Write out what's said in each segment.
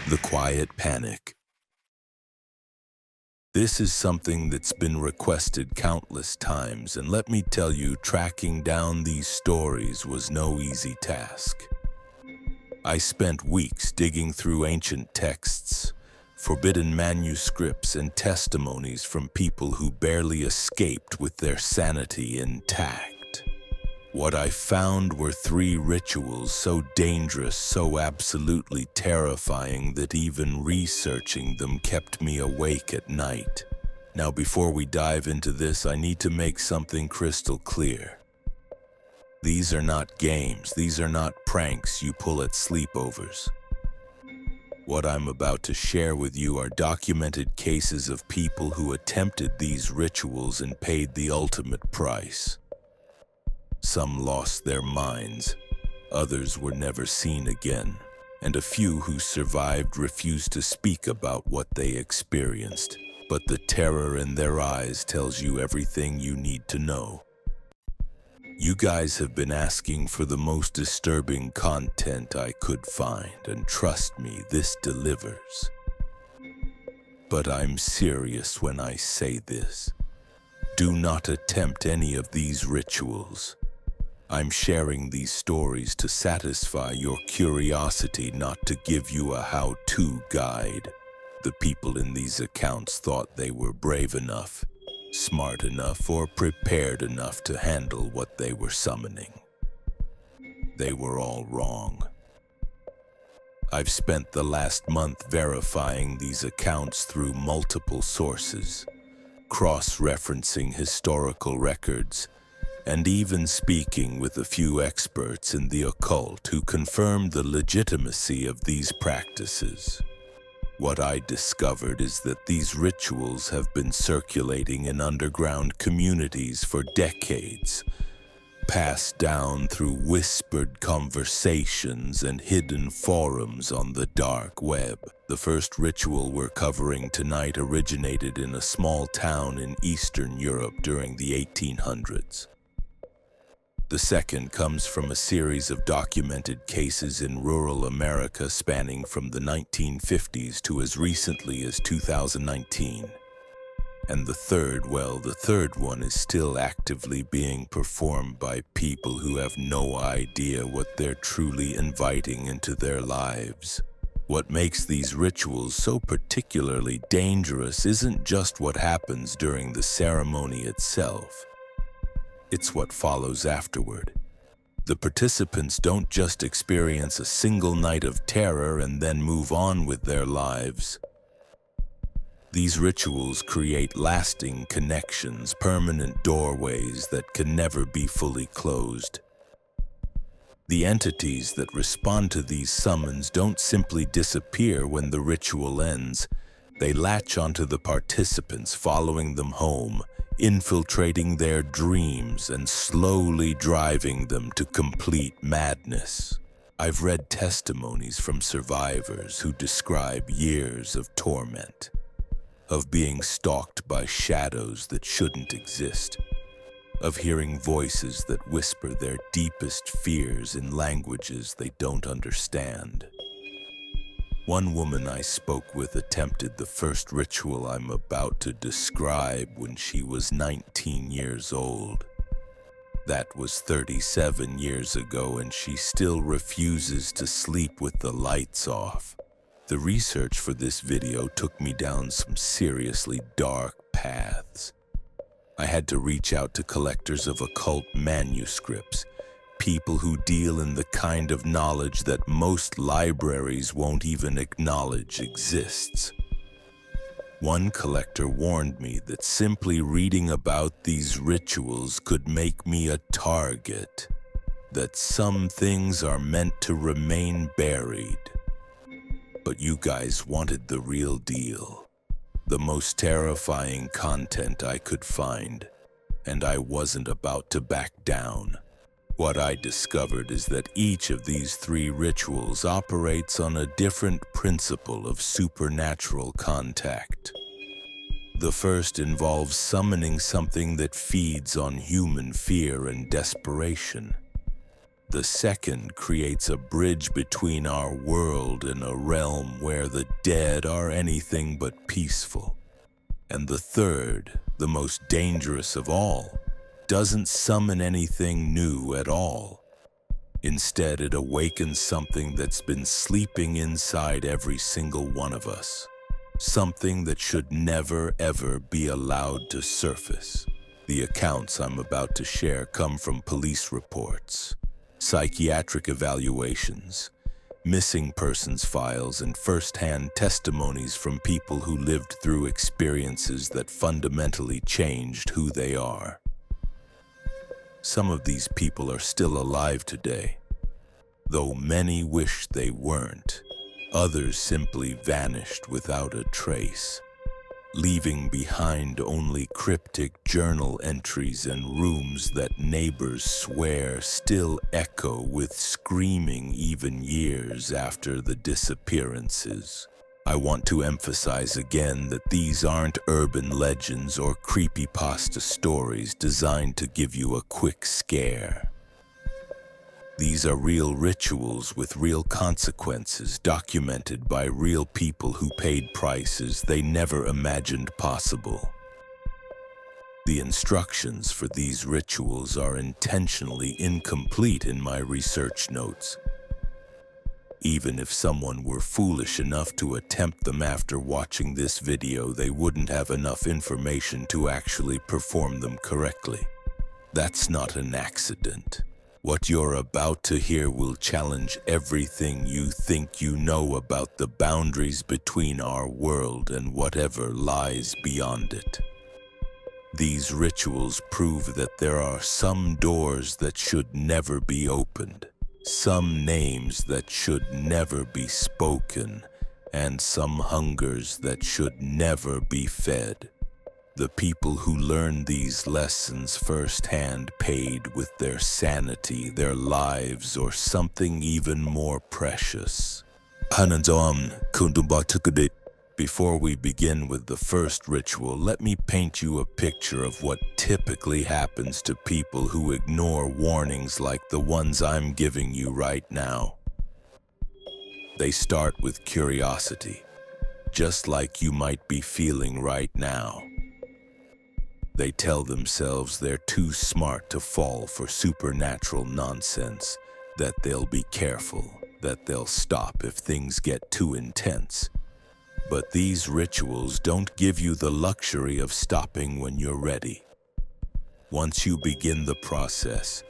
The quiet panic. This is something that's been requested countless times, and let me tell you, tracking down these stories was no easy task. I spent weeks digging through ancient texts, forbidden manuscripts, and testimonies from people who barely escaped with their sanity intact. What I found were 3 rituals so dangerous, so absolutely terrifying that even researching them kept me awake at night. Now, before we dive into this, I need to make something crystal clear. These are not games, these are not pranks you pull at sleepovers. What I'm about to share with you are documented cases of people who attempted these rituals and paid the ultimate price. Some lost their minds, others were never seen again, and a few who survived refused to speak about what they experienced. But the terror in their eyes tells you everything you need to know. You guys have been asking for the most disturbing content I could find, and trust me, this delivers. But I'm serious when I say this. Do not attempt any of these rituals. I'm sharing these stories to satisfy your curiosity, not to give you a how-to guide. The people in these accounts thought they were brave enough, smart enough, or prepared enough to handle what they were summoning. They were all wrong. I've spent the last month verifying these accounts through multiple sources, cross-referencing historical records, and even speaking with a few experts in the occult who confirmed the legitimacy of these practices. What I discovered is that these rituals have been circulating in underground communities for decades, passed down through whispered conversations and hidden forums on the dark web. The first ritual we're covering tonight originated in a small town in Eastern Europe during the 1800s. The second comes from a series of documented cases in rural America spanning from the 1950s to as recently as 2019. And the third one is still actively being performed by people who have no idea what they're truly inviting into their lives. What makes these rituals so particularly dangerous isn't just what happens during the ceremony itself. It's what follows afterward. The participants don't just experience a single night of terror and then move on with their lives. These rituals create lasting connections, permanent doorways that can never be fully closed. The entities that respond to these summons don't simply disappear when the ritual ends. They latch onto the participants, following them home, infiltrating their dreams and slowly driving them to complete madness. I've read testimonies from survivors who describe years of torment, of being stalked by shadows that shouldn't exist, of hearing voices that whisper their deepest fears in languages they don't understand. One woman I spoke with attempted the first ritual I'm about to describe when she was 19 years old. That was 37 years ago, and she still refuses to sleep with the lights off. The research for this video took me down some seriously dark paths. I had to reach out to collectors of occult manuscripts, people who deal in the kind of knowledge that most libraries won't even acknowledge exists. One collector warned me that simply reading about these rituals could make me a target, that some things are meant to remain buried. But you guys wanted the real deal, the most terrifying content I could find, and I wasn't about to back down. What I discovered is that each of these 3 rituals operates on a different principle of supernatural contact. The first involves summoning something that feeds on human fear and desperation. The second creates a bridge between our world and a realm where the dead are anything but peaceful. And the third, the most dangerous of all, doesn't summon anything new at all. Instead, it awakens something that's been sleeping inside every single one of us. Something that should never, ever be allowed to surface. The accounts I'm about to share come from police reports, psychiatric evaluations, missing persons files, and first-hand testimonies from people who lived through experiences that fundamentally changed who they are. Some of these people are still alive today, though many wish they weren't. Others simply vanished without a trace, leaving behind only cryptic journal entries and rooms that neighbors swear still echo with screaming even years after the disappearances. I want to emphasize again that these aren't urban legends or creepypasta stories designed to give you a quick scare. These are real rituals with real consequences, documented by real people who paid prices they never imagined possible. The instructions for these rituals are intentionally incomplete in my research notes. Even if someone were foolish enough to attempt them after watching this video, they wouldn't have enough information to actually perform them correctly. That's not an accident. What you're about to hear will challenge everything you think you know about the boundaries between our world and whatever lies beyond it. These rituals prove that there are some doors that should never be opened, some names that should never be spoken, and some hungers that should never be fed. The people who learned these lessons firsthand paid with their sanity, their lives, or something even more precious. Before we begin with the first ritual, let me paint you a picture of what typically happens to people who ignore warnings like the ones I'm giving you right now. They start with curiosity, just like you might be feeling right now. They tell themselves they're too smart to fall for supernatural nonsense, that they'll be careful, that they'll stop if things get too intense. But these rituals don't give you the luxury of stopping when you're ready. Once you begin the process,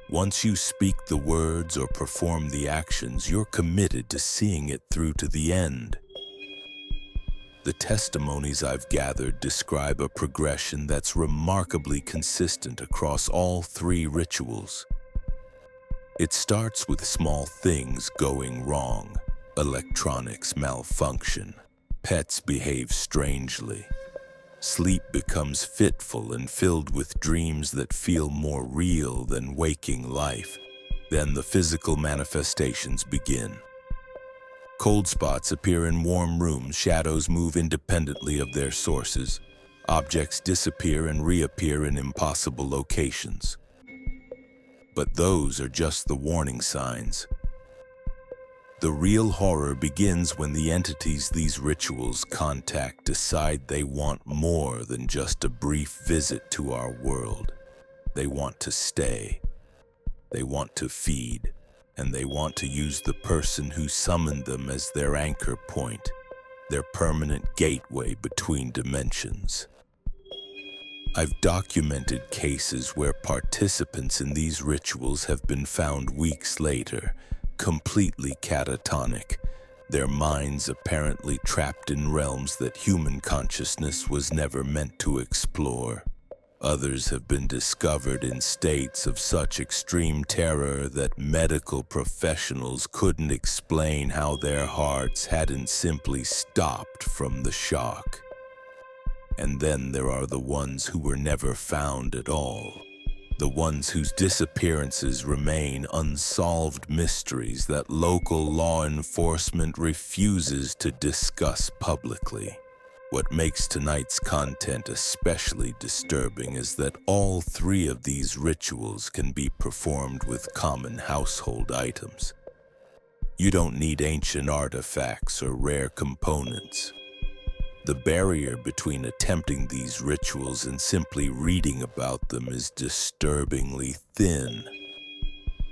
once you speak the words or perform the actions, you're committed to seeing it through to the end. The testimonies I've gathered describe a progression that's remarkably consistent across all three rituals. It starts with small things going wrong. Electronics malfunction. Pets behave strangely. Sleep becomes fitful and filled with dreams that feel more real than waking life. Then the physical manifestations begin. Cold spots appear in warm rooms, shadows move independently of their sources, objects disappear and reappear in impossible locations. But those are just the warning signs. The real horror begins when the entities these rituals contact decide they want more than just a brief visit to our world. They want to stay. They want to feed. And they want to use the person who summoned them as their anchor point, their permanent gateway between dimensions. I've documented cases where participants in these rituals have been found weeks later, completely catatonic, their minds apparently trapped in realms that human consciousness was never meant to explore. Others have been discovered in states of such extreme terror that medical professionals couldn't explain how their hearts hadn't simply stopped from the shock. And then there are the ones who were never found at all. The ones whose disappearances remain unsolved mysteries that local law enforcement refuses to discuss publicly. What makes tonight's content especially disturbing is that all three of these rituals can be performed with common household items. You don't need ancient artifacts or rare components. The barrier between attempting these rituals and simply reading about them is disturbingly thin,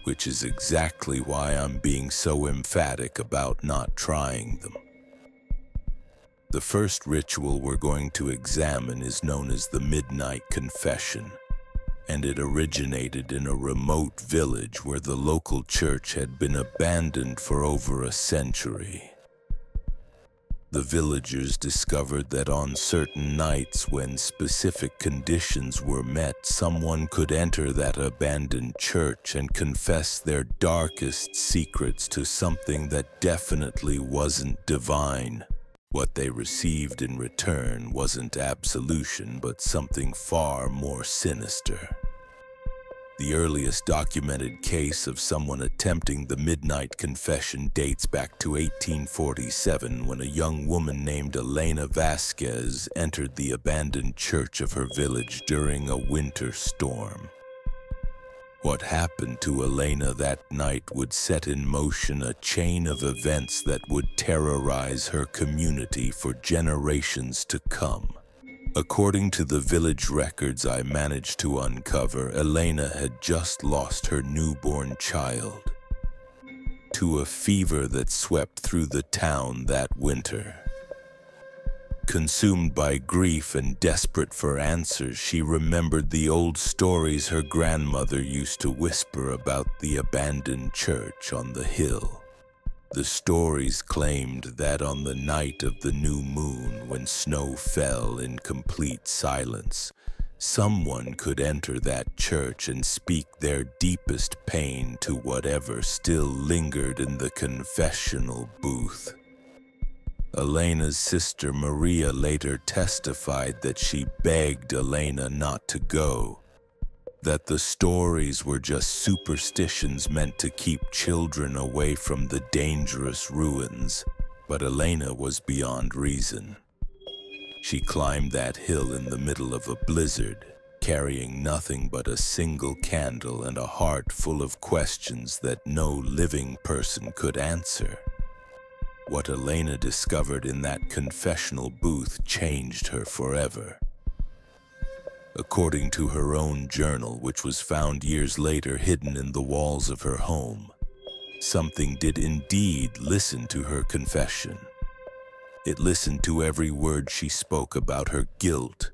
which is exactly why I'm being so emphatic about not trying them. The first ritual we're going to examine is known as the Midnight Confession, and it originated in a remote village where the local church had been abandoned for over a century. The villagers discovered that on certain nights when specific conditions were met, someone could enter that abandoned church and confess their darkest secrets to something that definitely wasn't divine. What they received in return wasn't absolution, but something far more sinister. The earliest documented case of someone attempting the Midnight Confession dates back to 1847, when a young woman named Elena Vasquez entered the abandoned church of her village during a winter storm. What happened to Elena that night would set in motion a chain of events that would terrorize her community for generations to come. According to the village records I managed to uncover, Elena had just lost her newborn child to a fever that swept through the town that winter. Consumed by grief and desperate for answers, she remembered the old stories her grandmother used to whisper about the abandoned church on the hill. The stories claimed that on the night of the new moon, when snow fell in complete silence, someone could enter that church and speak their deepest pain to whatever still lingered in the confessional booth. Elena's sister Maria later testified that she begged Elena not to go, that the stories were just superstitions meant to keep children away from the dangerous ruins, but Elena was beyond reason. She climbed that hill in the middle of a blizzard, carrying nothing but a single candle and a heart full of questions that no living person could answer. What Elena discovered in that confessional booth changed her forever. According to her own journal, which was found years later hidden in the walls of her home, something did indeed listen to her confession. It listened to every word she spoke about her guilt,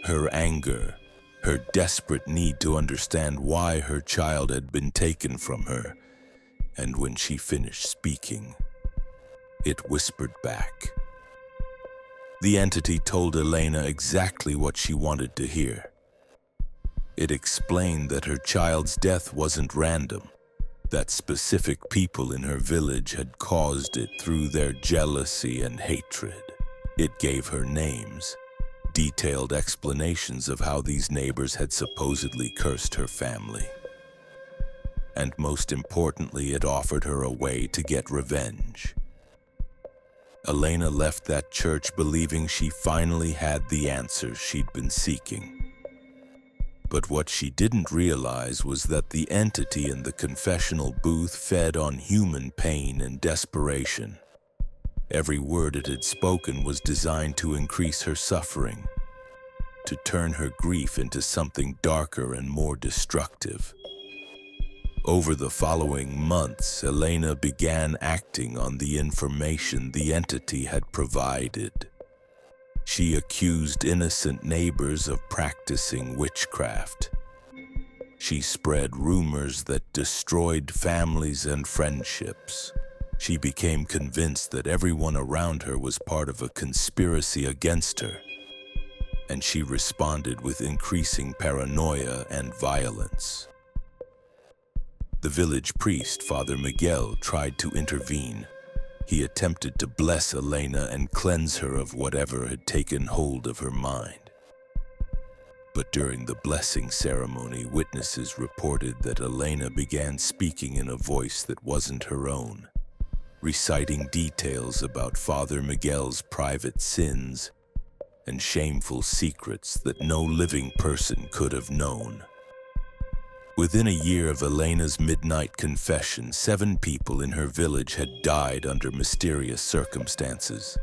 her anger, her desperate need to understand why her child had been taken from her, and when she finished speaking, it whispered back. The entity told Elena exactly what she wanted to hear. It explained that her child's death wasn't random, that specific people in her village had caused it through their jealousy and hatred. It gave her names, detailed explanations of how these neighbors had supposedly cursed her family. And most importantly, it offered her a way to get revenge. Elena left that church believing she finally had the answers she'd been seeking. But what she didn't realize was that the entity in the confessional booth fed on human pain and desperation. Every word it had spoken was designed to increase her suffering, to turn her grief into something darker and more destructive. Over the following months, Elena began acting on the information the entity had provided. She accused innocent neighbors of practicing witchcraft. She spread rumors that destroyed families and friendships. She became convinced that everyone around her was part of a conspiracy against her, and she responded with increasing paranoia and violence. The village priest, Father Miguel, tried to intervene. He attempted to bless Elena and cleanse her of whatever had taken hold of her mind. But during the blessing ceremony, witnesses reported that Elena began speaking in a voice that wasn't her own, reciting details about Father Miguel's private sins and shameful secrets that no living person could have known. Within a year of Elena's midnight confession, 7 people in her village had died under mysterious circumstances.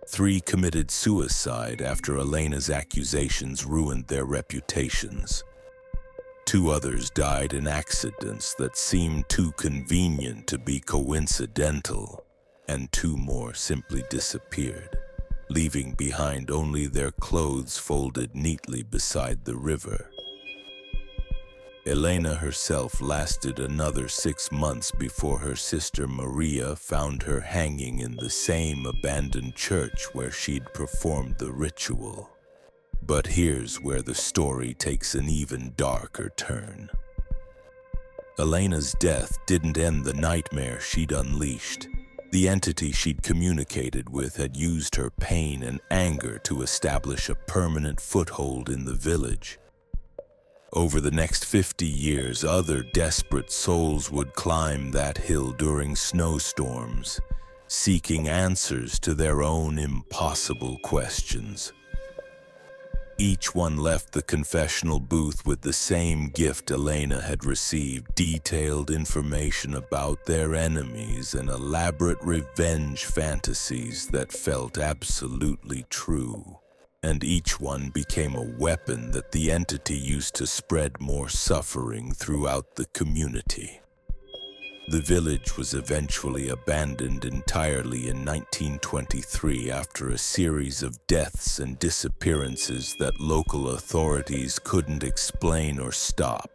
3 committed suicide after Elena's accusations ruined their reputations. 2 others died in accidents that seemed too convenient to be coincidental, and 2 more simply disappeared, leaving behind only their clothes folded neatly beside the river. Elena herself lasted another 6 months before her sister Maria found her hanging in the same abandoned church where she'd performed the ritual. But here's where the story takes an even darker turn. Elena's death didn't end the nightmare she'd unleashed. The entity she'd communicated with had used her pain and anger to establish a permanent foothold in the village. Over the next 50 years, other desperate souls would climb that hill during snowstorms, seeking answers to their own impossible questions. Each one left the confessional booth with the same gift Elena had received: detailed information about their enemies and elaborate revenge fantasies that felt absolutely true. And each one became a weapon that the entity used to spread more suffering throughout the community. The village was eventually abandoned entirely in 1923 after a series of deaths and disappearances that local authorities couldn't explain or stop.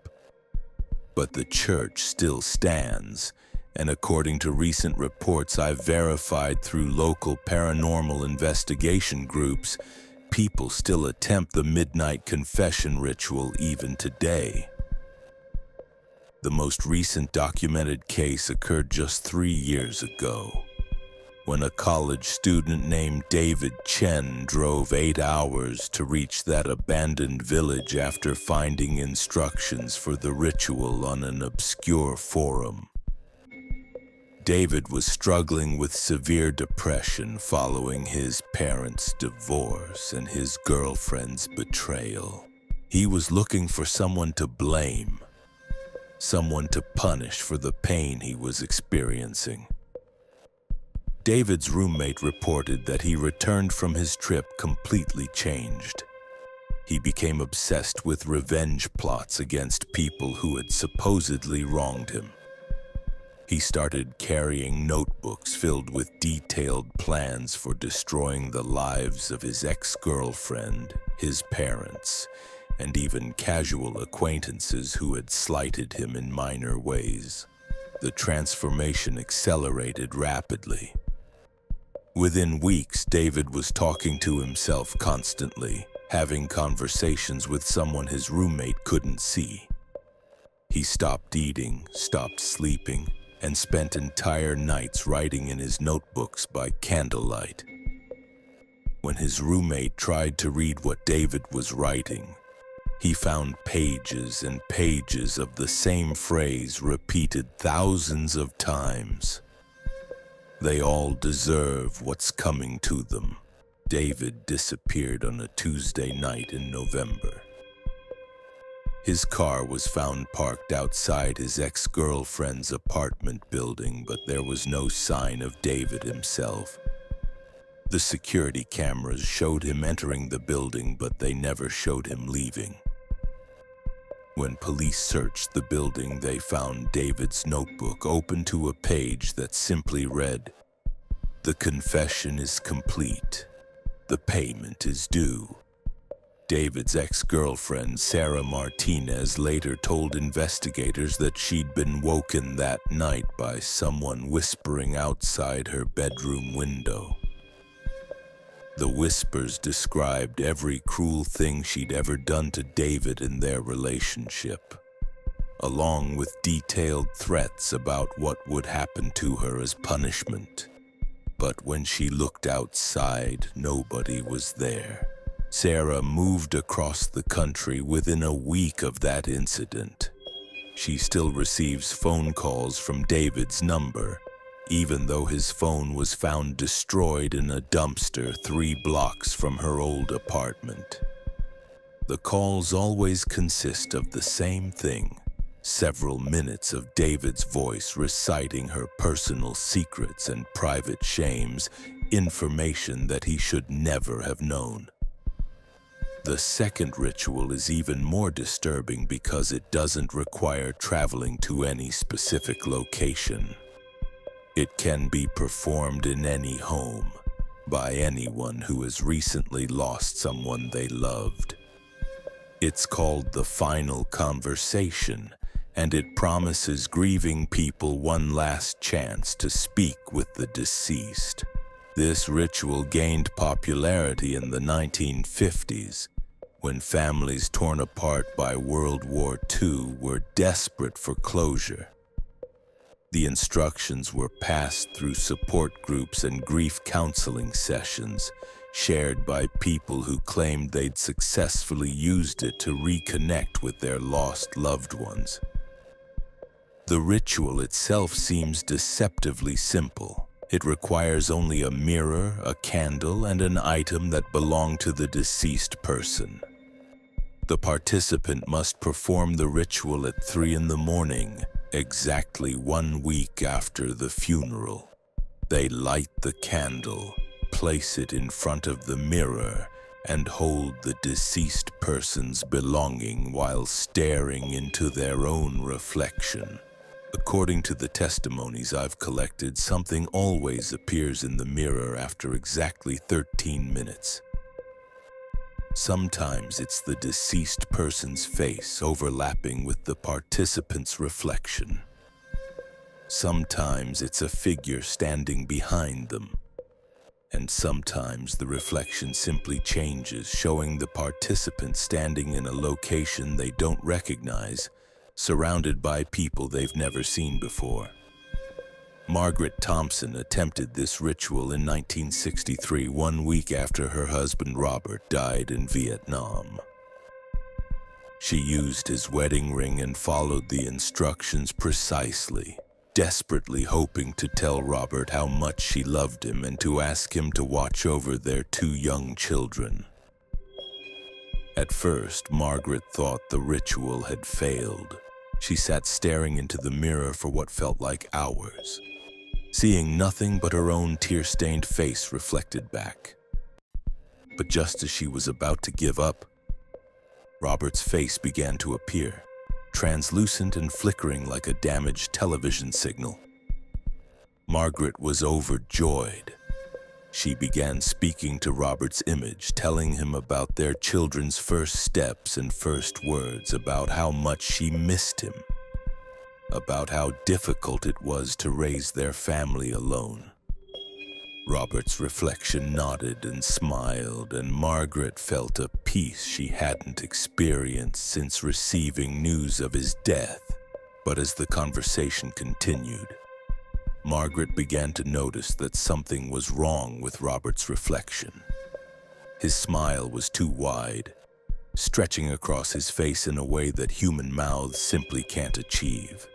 But the church still stands, and according to recent reports I've verified through local paranormal investigation groups, people still attempt the midnight confession ritual even today. The most recent documented case occurred just 3 years ago, when a college student named David Chen drove 8 hours to reach that abandoned village after finding instructions for the ritual on an obscure forum. David was struggling with severe depression following his parents' divorce and his girlfriend's betrayal. He was looking for someone to blame, someone to punish for the pain he was experiencing. David's roommate reported that he returned from his trip completely changed. He became obsessed with revenge plots against people who had supposedly wronged him. He started carrying notebooks filled with detailed plans for destroying the lives of his ex-girlfriend, his parents, and even casual acquaintances who had slighted him in minor ways. The transformation accelerated rapidly. Within weeks, David was talking to himself constantly, having conversations with someone his roommate couldn't see. He stopped eating, stopped sleeping, and spent entire nights writing in his notebooks by candlelight. When his roommate tried to read what David was writing, he found pages and pages of the same phrase repeated thousands of times. They all deserve what's coming to them. David disappeared on a Tuesday night in November. His car was found parked outside his ex-girlfriend's apartment building, but there was no sign of David himself. The security cameras showed him entering the building, but they never showed him leaving. When police searched the building, they found David's notebook open to a page that simply read, "The confession is complete. The payment is due." David's ex-girlfriend, Sarah Martinez, later told investigators that she'd been woken that night by someone whispering outside her bedroom window. The whispers described every cruel thing she'd ever done to David in their relationship, along with detailed threats about what would happen to her as punishment. But when she looked outside, nobody was there. Sarah moved across the country within a week of that incident. She still receives phone calls from David's number, even though his phone was found destroyed in a dumpster 3 blocks from her old apartment. The calls always consist of the same thing: several minutes of David's voice reciting her personal secrets and private shames, information that he should never have known. The second ritual is even more disturbing because it doesn't require traveling to any specific location. It can be performed in any home, by anyone who has recently lost someone they loved. It's called the final conversation, and it promises grieving people one last chance to speak with the deceased. This ritual gained popularity in the 1950s, when families torn apart by World War II were desperate for closure. The instructions were passed through support groups and grief counseling sessions, shared by people who claimed they'd successfully used it to reconnect with their lost loved ones. The ritual itself seems deceptively simple. It requires only a mirror, a candle, and an item that belong to the deceased person. The participant must perform the ritual at 3 in the morning, exactly 1 week after the funeral. They light the candle, place it in front of the mirror, and hold the deceased person's belonging while staring into their own reflection. According to the testimonies I've collected, something always appears in the mirror after exactly 13 minutes. Sometimes it's the deceased person's face overlapping with the participant's reflection. Sometimes it's a figure standing behind them. And sometimes the reflection simply changes, showing the participant standing in a location they don't recognize, surrounded by people they've never seen before. Margaret Thompson attempted this ritual in 1963, 1 week after her husband Robert died in Vietnam. She used his wedding ring and followed the instructions precisely, desperately hoping to tell Robert how much she loved him and to ask him to watch over their 2 young children. At first, Margaret thought the ritual had failed. She sat staring into the mirror for what felt like hours, seeing nothing but her own tear-stained face reflected back. But just as she was about to give up, Robert's face began to appear, translucent and flickering like a damaged television signal. Margaret was overjoyed. She began speaking to Robert's image, telling him about their children's first steps and first words, about how much she missed him, about how difficult it was to raise their family alone. Robert's reflection nodded and smiled, and Margaret felt a peace she hadn't experienced since receiving news of his death. But as the conversation continued, Margaret began to notice that something was wrong with Robert's reflection. His smile was too wide, stretching across his face in a way that human mouths simply can't achieve.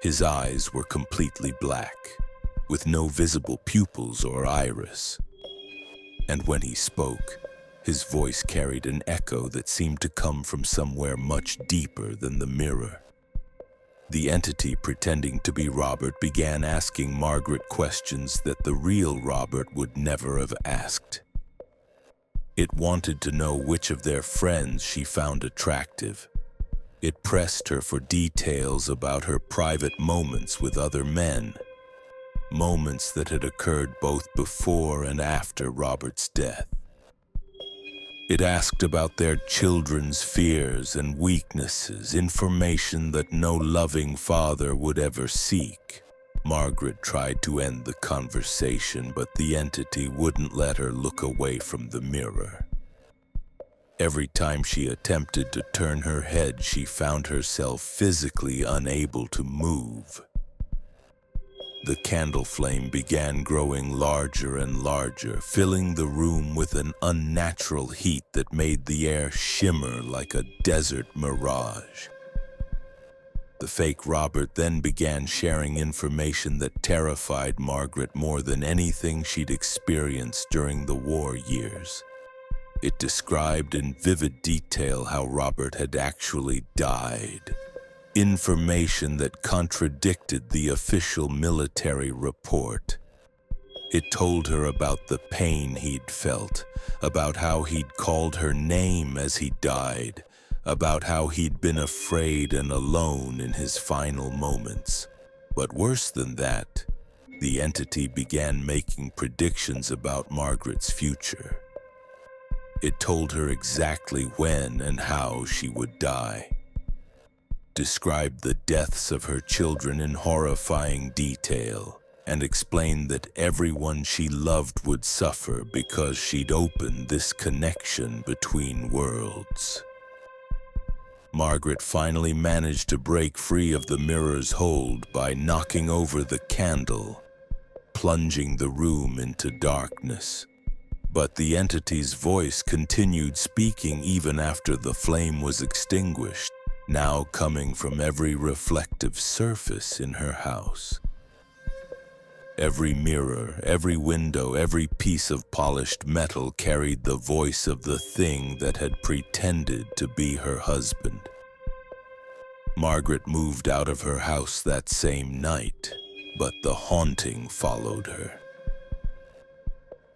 His eyes were completely black, with no visible pupils or iris. And when he spoke, his voice carried an echo that seemed to come from somewhere much deeper than the mirror. The entity pretending to be Robert began asking Margaret questions that the real Robert would never have asked. It wanted to know which of their friends she found attractive. It pressed her for details about her private moments with other men, moments that had occurred both before and after Robert's death. It asked about their children's fears and weaknesses, information that no loving father would ever seek. Margaret tried to end the conversation, but the entity wouldn't let her look away from the mirror. Every time she attempted to turn her head, she found herself physically unable to move. The candle flame began growing larger and larger, filling the room with an unnatural heat that made the air shimmer like a desert mirage. The fake Robert then began sharing information that terrified Margaret more than anything she'd experienced during the war years. It described in vivid detail how Robert had actually died. Information that contradicted the official military report. It told her about the pain he'd felt, about how he'd called her name as he died, about how he'd been afraid and alone in his final moments. But worse than that, the entity began making predictions about Margaret's future. It told her exactly when and how she would die, described the deaths of her children in horrifying detail, and explained that everyone she loved would suffer because she'd opened this connection between worlds. Margaret finally managed to break free of the mirror's hold by knocking over the candle, plunging the room into darkness. But the entity's voice continued speaking even after the flame was extinguished, now coming from every reflective surface in her house. Every mirror, every window, every piece of polished metal carried the voice of the thing that had pretended to be her husband. Margaret moved out of her house that same night, but the haunting followed her.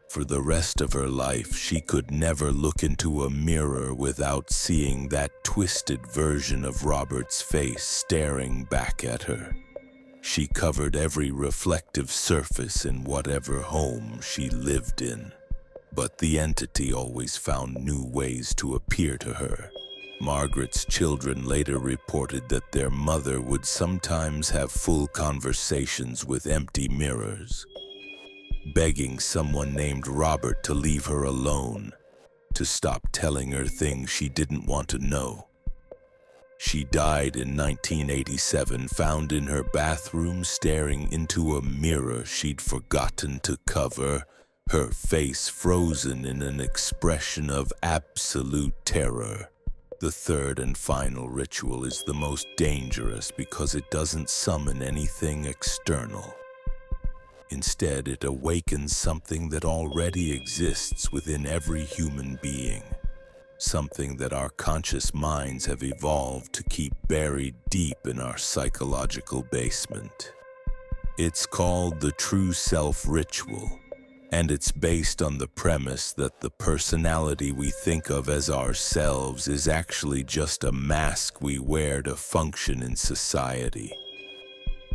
For the rest of her life, she could never look into a mirror without seeing that twisted version of Robert's face staring back at her. She covered every reflective surface in whatever home she lived in. But the entity always found new ways to appear to her. Margaret's children later reported that their mother would sometimes have full conversations with empty mirrors, begging someone named Robert to leave her alone, to stop telling her things she didn't want to know. She died in 1987, found in her bathroom staring into a mirror she'd forgotten to cover, her face frozen in an expression of absolute terror. The third and final ritual is the most dangerous because it doesn't summon anything external. Instead, it awakens something that already exists within every human being. Something that our conscious minds have evolved to keep buried deep in our psychological basement. It's called the True Self Ritual, and it's based on the premise that the personality we think of as ourselves is actually just a mask we wear to function in society.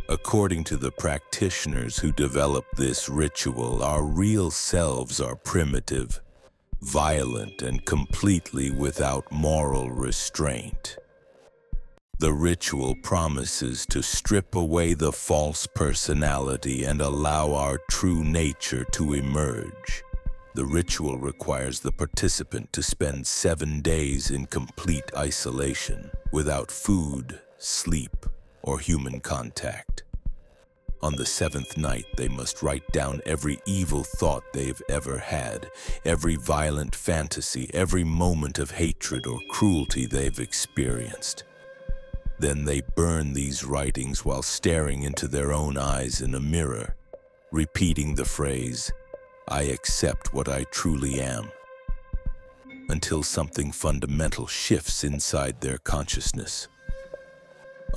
According to the practitioners who developed this ritual, our real selves are primitive, violent, and completely without moral restraint. The ritual promises to strip away the false personality and allow our true nature to emerge. The ritual requires the participant to spend 7 days in complete isolation, without food, sleep, or human contact. On the 7th night, they must write down every evil thought they've ever had, every violent fantasy, every moment of hatred or cruelty they've experienced. Then they burn these writings while staring into their own eyes in a mirror, repeating the phrase, "I accept what I truly am," until something fundamental shifts inside their consciousness.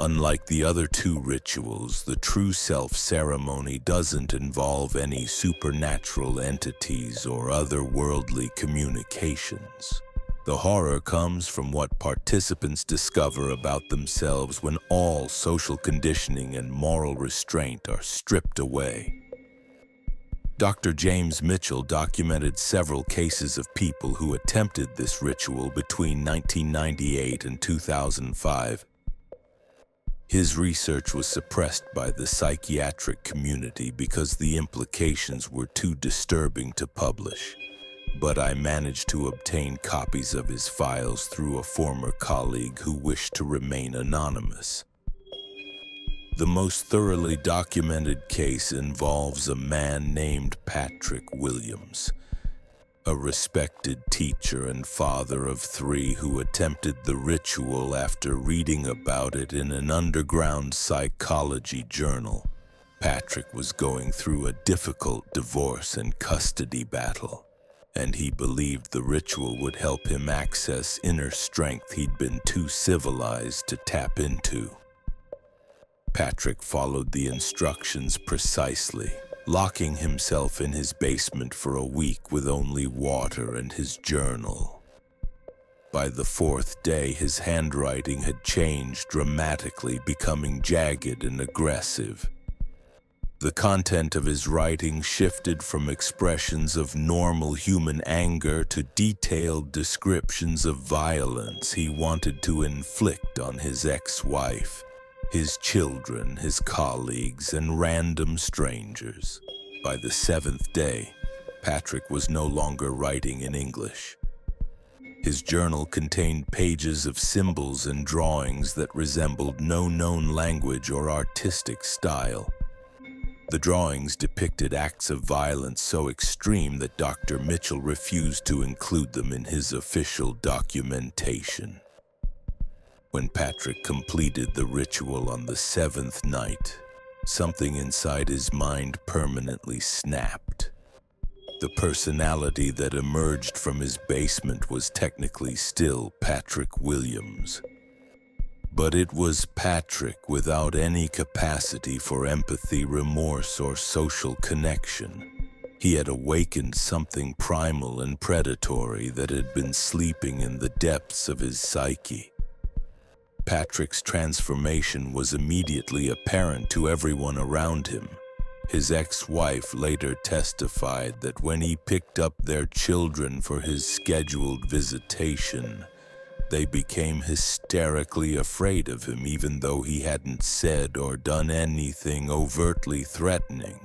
Unlike the other two rituals, the True Self ceremony doesn't involve any supernatural entities or otherworldly communications. The horror comes from what participants discover about themselves when all social conditioning and moral restraint are stripped away. Dr. James Mitchell documented several cases of people who attempted this ritual between 1998 and 2005. His research was suppressed by the psychiatric community because the implications were too disturbing to publish, but I managed to obtain copies of his files through a former colleague who wished to remain anonymous. The most thoroughly documented case involves a man named Patrick Williams, a respected teacher and father of 3 who attempted the ritual after reading about it in an underground psychology journal. Patrick was going through a difficult divorce and custody battle, and he believed the ritual would help him access inner strength he'd been too civilized to tap into. Patrick followed the instructions precisely, locking himself in his basement for a week with only water and his journal. By the 4th day, his handwriting had changed dramatically, becoming jagged and aggressive. The content of his writing shifted from expressions of normal human anger to detailed descriptions of violence he wanted to inflict on his ex-wife, his children, his colleagues, and random strangers. By the 7th day, Patrick was no longer writing in English. His journal contained pages of symbols and drawings that resembled no known language or artistic style. The drawings depicted acts of violence so extreme that Dr. Mitchell refused to include them in his official documentation. When Patrick completed the ritual on the 7th night, something inside his mind permanently snapped. The personality that emerged from his basement was technically still Patrick Williams. But it was Patrick without any capacity for empathy, remorse, or social connection. He had awakened something primal and predatory that had been sleeping in the depths of his psyche. Patrick's transformation was immediately apparent to everyone around him. His ex-wife later testified that when he picked up their children for his scheduled visitation, they became hysterically afraid of him, even though he hadn't said or done anything overtly threatening.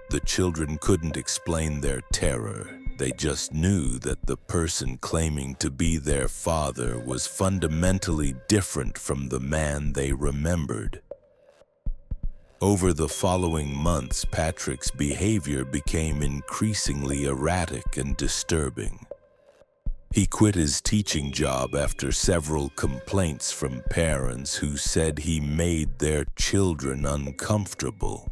The children couldn't explain their terror. They just knew that the person claiming to be their father was fundamentally different from the man they remembered. Over the following months, Patrick's behavior became increasingly erratic and disturbing. He quit his teaching job after several complaints from parents who said he made their children uncomfortable.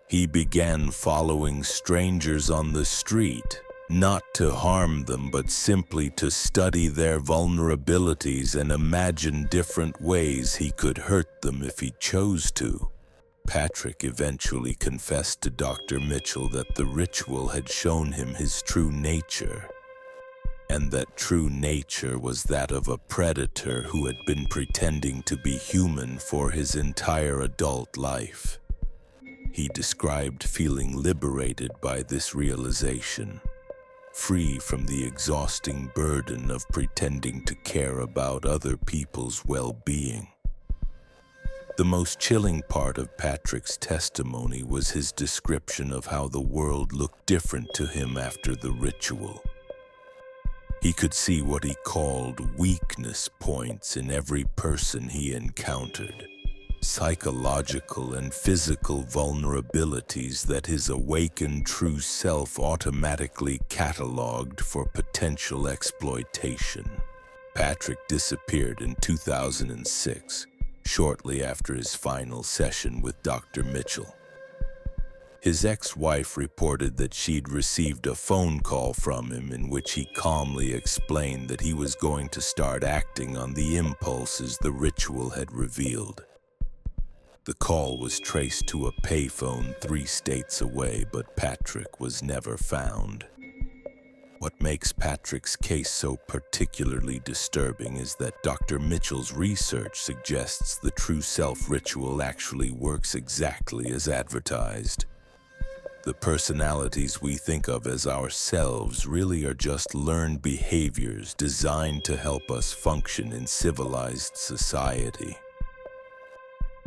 He began following strangers on the street, not to harm them but simply to study their vulnerabilities and imagine different ways he could hurt them if he chose to. Patrick eventually confessed to Dr. Mitchell that the ritual had shown him his true nature, and that true nature was that of a predator who had been pretending to be human for his entire adult life. He described feeling liberated by this realization, free from the exhausting burden of pretending to care about other people's well-being. The most chilling part of Patrick's testimony was his description of how the world looked different to him after the ritual. He could see what he called weakness points in every person he encountered, psychological and physical vulnerabilities that his awakened true self automatically cataloged for potential exploitation. Patrick disappeared in 2006, shortly after his final session with Dr. Mitchell. His ex-wife reported that she'd received a phone call from him in which he calmly explained that he was going to start acting on the impulses the ritual had revealed. The call was traced to a payphone 3 states away, but Patrick was never found. What makes Patrick's case so particularly disturbing is that Dr. Mitchell's research suggests the true self ritual actually works exactly as advertised. The personalities we think of as ourselves really are just learned behaviors designed to help us function in civilized society.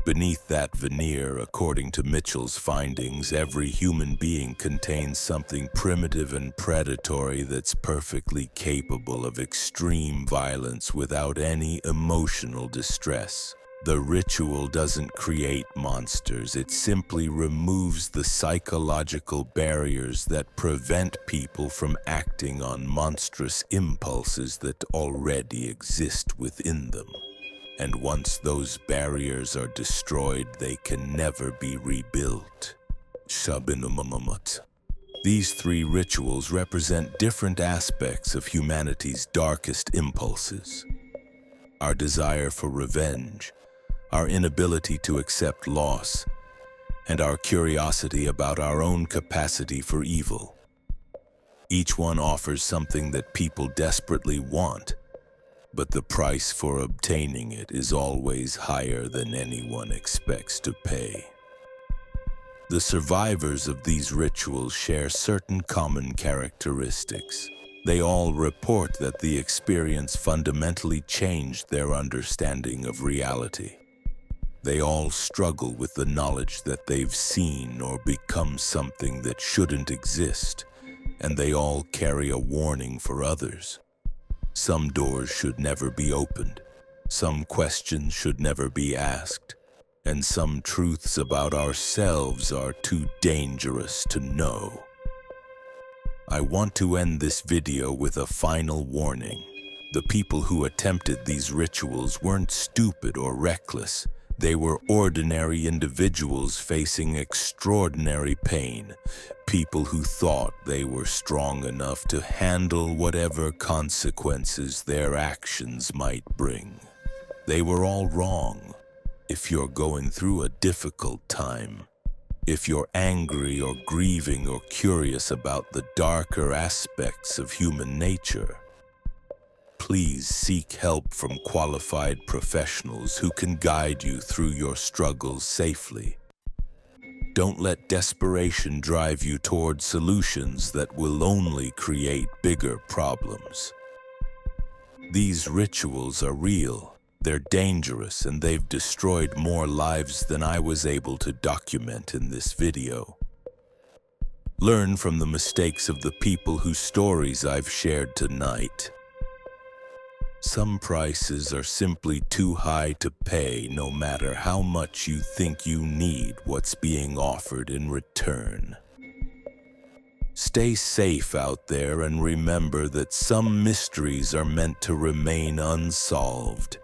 Beneath that veneer, according to Mitchell's findings, every human being contains something primitive and predatory that's perfectly capable of extreme violence without any emotional distress. The ritual doesn't create monsters, it simply removes the psychological barriers that prevent people from acting on monstrous impulses that already exist within them. And once those barriers are destroyed, they can never be rebuilt. Shabinumamamut. These three rituals represent different aspects of humanity's darkest impulses. Our desire for revenge, our inability to accept loss, and our curiosity about our own capacity for evil. Each one offers something that people desperately want, but the price for obtaining it is always higher than anyone expects to pay. The survivors of these rituals share certain common characteristics. They all report that the experience fundamentally changed their understanding of reality. They all struggle with the knowledge that they've seen or become something that shouldn't exist, and they all carry a warning for others. Some doors should never be opened, some questions should never be asked, and some truths about ourselves are too dangerous to know. I want to end this video with a final warning. The people who attempted these rituals weren't stupid or reckless. They were ordinary individuals facing extraordinary pain, people who thought they were strong enough to handle whatever consequences their actions might bring. They were all wrong. If you're going through a difficult time, if you're angry or grieving or curious about the darker aspects of human nature, please seek help from qualified professionals who can guide you through your struggles safely. Don't let desperation drive you toward solutions that will only create bigger problems. These rituals are real, they're dangerous, and they've destroyed more lives than I was able to document in this video. Learn from the mistakes of the people whose stories I've shared tonight. Some prices are simply too high to pay, no matter how much you think you need what's being offered in return. Stay safe out there and remember that some mysteries are meant to remain unsolved.